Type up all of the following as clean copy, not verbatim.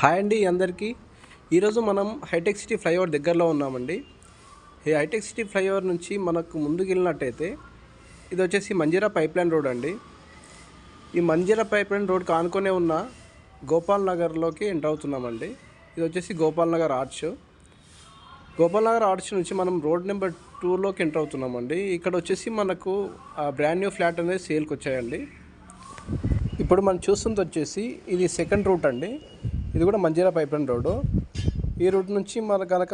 Hi అండి అందరికీ. ఈరోజు మనం హైటెక్ సిటీ ఫ్లైఓవర్ దగ్గరలో ఉన్నామండి. ఈ హైటెక్ సిటీ ఫ్లైఓవర్ నుంచి మనకు ముందుకు వెళ్ళినట్టయితే ఇది వచ్చేసి మంజీరా పైప్లైన్ రోడ్ అండి. ఈ మంజీరా పైప్లైన్ రోడ్కి ఆనుకునే ఉన్న గోపాల్ నగర్లోకి ఎంటర్ అవుతున్నామండి. ఇది వచ్చేసి గోపాల్ నగర్ ఆర్చ్. గోపాల్ నగర్ ఆర్చ్ నుంచి మనం రోడ్ నెంబర్ 2లోకి ఎంటర్ అవుతున్నామండి. ఇక్కడ వచ్చేసి మనకు బ్రాండ్ న్యూ ఫ్లాట్ అనేది సేల్కి వచ్చాయండి. ఇప్పుడు మనం చూస్తుంది వచ్చేసి ఇది సెకండ్ రూట్ అండి. ఇది కూడా మంజీరా పైప్లైన్ రోడ్డు. ఈ రూట్ నుంచి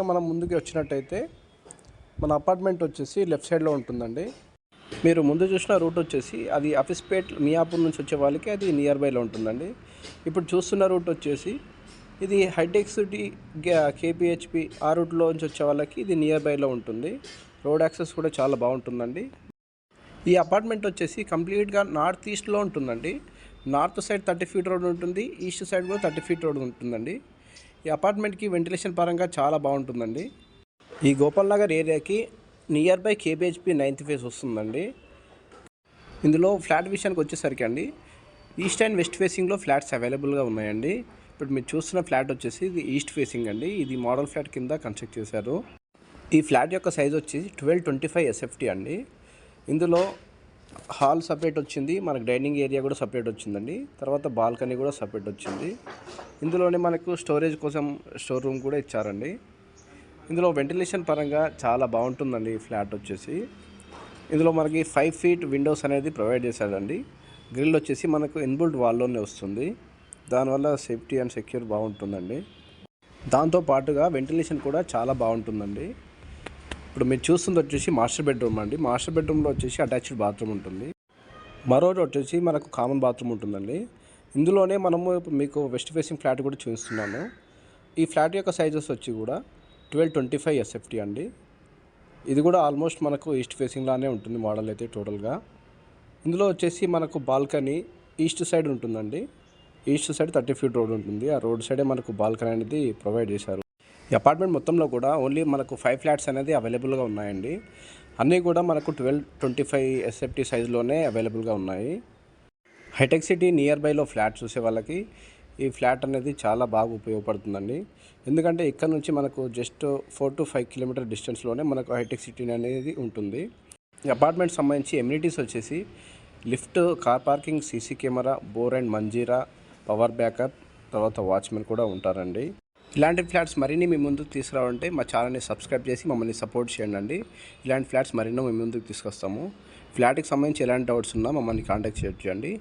మనం ముందుకు వచ్చినట్టయితే మన అపార్ట్మెంట్ వచ్చేసి లెఫ్ట్ సైడ్లో ఉంటుందండి. మీరు ముందు చూసిన రూట్ వచ్చేసి అది అఫీస్పేట్ మియాపూర్ నుంచి వచ్చే వాళ్ళకి అది నియర్ బైలో ఉంటుందండి. ఇప్పుడు చూస్తున్న రూట్ వచ్చేసి ఇది హైటెక్ సిటీ కేపీహెచ్పి ఆ రూట్లో నుంచి వచ్చే వాళ్ళకి ఇది నియర్ బైలో ఉంటుంది. రోడ్ యాక్సెస్ కూడా చాలా బాగుంటుందండి. ఈ అపార్ట్మెంట్ వచ్చేసి కంప్లీట్గా నార్త్ ఈస్ట్లో ఉంటుందండి. నార్త్ సైడ్ 30 ఫీట్ రోడ్ ఉంటుంది, ఈస్ట్ సైడ్ కూడా 30 ఫీట్ రోడ్ ఉంటుందండి. ఈ అపార్ట్మెంట్కి వెంటిలేషన్ పరంగా చాలా బాగుంటుందండి. ఈ గోపాల్ నగర్ ఏరియాకి నియర్ బై కేబీహెచ్పి 9th ఫేజ్ వస్తుందండి. ఇందులో ఫ్లాట్ విషయానికి వచ్చేసరికి అండి ఈస్ట్ అండ్ వెస్ట్ ఫేసింగ్లో ఫ్లాట్స్ అవైలబుల్గా ఉన్నాయండి. ఇప్పుడు మీరు చూస్తున్న ఫ్లాట్ వచ్చేసి ఇది ఈస్ట్ ఫేసింగ్ అండి. ఇది మోడల్ ఫ్లాట్ కింద కన్స్ట్రక్ట్ చేశారు. ఈ ఫ్లాట్ యొక్క సైజ్ వచ్చి 1225 SFT అండి. ఇందులో హాల్ సపరేట్ వచ్చింది, మనకు డైనింగ్ ఏరియా కూడా సపరేట్ వచ్చిందండి. తర్వాత బాల్కనీ కూడా సపరేట్ వచ్చింది. ఇందులోనే మనకు స్టోరేజ్ కోసం స్టోర్ రూమ్ కూడా ఇచ్చారండి. ఇందులో వెంటిలేషన్ పరంగా చాలా బాగుంటుందండి ఈ ఫ్లాట్ వచ్చేసి. ఇందులో మనకి 5 ఫీట్ విండోస్ అనేది ప్రొవైడ్ చేశారండి. గ్రిల్ వచ్చేసి మనకు ఇన్బుల్ట్ వాల్లోనే వస్తుంది. దానివల్ల సేఫ్టీ అండ్ సెక్యూర్ బాగుంటుందండి. దాంతో పాటుగా వెంటిలేషన్ కూడా చాలా బాగుంటుందండి. ఇప్పుడు మీరు చూస్తుంది వచ్చేసి మాస్టర్ బెడ్రూమ్ అండి. మాస్టర్ బెడ్రూమ్లో వచ్చేసి అటాచ్డ్ బాత్రూమ్ ఉంటుంది. మరో వచ్చేసి మనకు కామన్ బాత్రూమ్ ఉంటుందండి. ఇందులోనే మనము మీకు వెస్ట్ ఫేసింగ్ ఫ్లాట్ కూడా చూపిస్తున్నాను. ఈ ఫ్లాట్ యొక్క సైజెస్ వచ్చి కూడా 1225 SFT అండి. ఇది కూడా ఆల్మోస్ట్ మనకు ఈస్ట్ ఫేసింగ్ లానే ఉంటుంది మోడల్ అయితే టోటల్గా. ఇందులో వచ్చేసి మనకు బాల్కనీ ఈస్ట్ సైడ్ ఉంటుందండి. ఈస్ట్ సైడ్ 30 ఫీట్ రోడ్ ఉంటుంది. ఆ రోడ్ సైడే మనకు బాల్కనీ అనేది ప్రొవైడ్ చేశారు. ఈ అపార్ట్మెంట్ మొత్తంలో కూడా ఓన్లీ మనకు 5 ఫ్లాట్స్ అనేది అవైలబుల్గా ఉన్నాయండి. అన్నీ కూడా మనకు 1225 SFT సైజులోనే అవైలబుల్గా ఉన్నాయి. హైటెక్ సిటీ నియర్ బైలో ఫ్లాట్ చూసే వాళ్ళకి ఈ ఫ్లాట్ అనేది చాలా బాగా ఉపయోగపడుతుందండి. ఎందుకంటే ఇక్కడ నుంచి మనకు జస్ట్ 4 to 5 కిలోమీటర్ డిస్టెన్స్లోనే మనకు హైటెక్ సిటీ అనేది ఉంటుంది. ఈ అపార్ట్మెంట్ సంబంధించి ఎమ్యూనిటీస్ వచ్చేసి lift, car parking, CC camera, bore and Manjira, power backup, తర్వాత వాచ్మెన్ కూడా ఉంటారండి. ఇలాంటి ఫ్లాట్స్ మరిన్ని మీ ముందుకు తీసుకురావాలంటే మా ఛానల్ని సబ్స్క్రైబ్ చేసి మమ్మల్ని సపోర్ట్ చేయండి. ఇలాంటి ఫ్లాట్స్ మరిన్నో మీ ముందుకు తీసుకొస్తాము. ఫ్లాట్కి సంబంధించి ఎలాంటి డౌట్స్ ఉన్నా మమ్మల్ని కాంటాక్ట్ చేయండి.